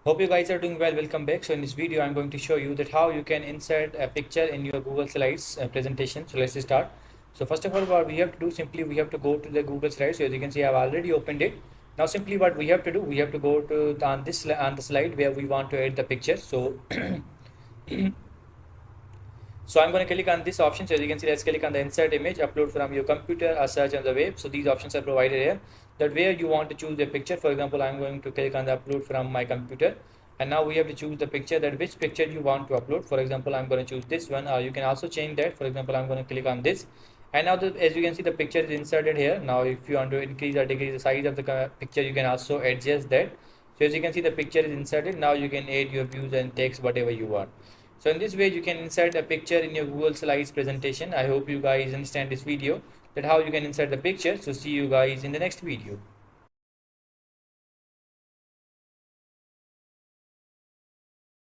Hope you guys are doing well. Welcome back. So in this video, I'm going to show you that how you can insert a picture in your Google Slides presentation. So let's start. So first of all, what we have to do simply we have to go to the Google Slides. So as you can see, I've already opened it. Now simply what we have to do, we have to go to on the slide where we want to add the picture. So So I'm going to click on this option. So as you can see, let's click on the insert image, upload from your computer or search on the web. So these options are provided here. That where you want to choose the picture. For example, I'm going to click on the upload from my computer. And now we have to choose the picture, that which picture you want to upload. For example, I'm going to choose this one. You can also change that. For example, I'm going to click on this. And now as you can see, the picture is inserted here. Now if you want to increase or decrease the size of the picture, you can also adjust that. So as you can see, the picture is inserted. Now you can add your views and text whatever you want. So in this way you can insert a picture in your Google Slides presentation. I hope you guys understand this video, that how you can insert the picture. So see you guys in the next video.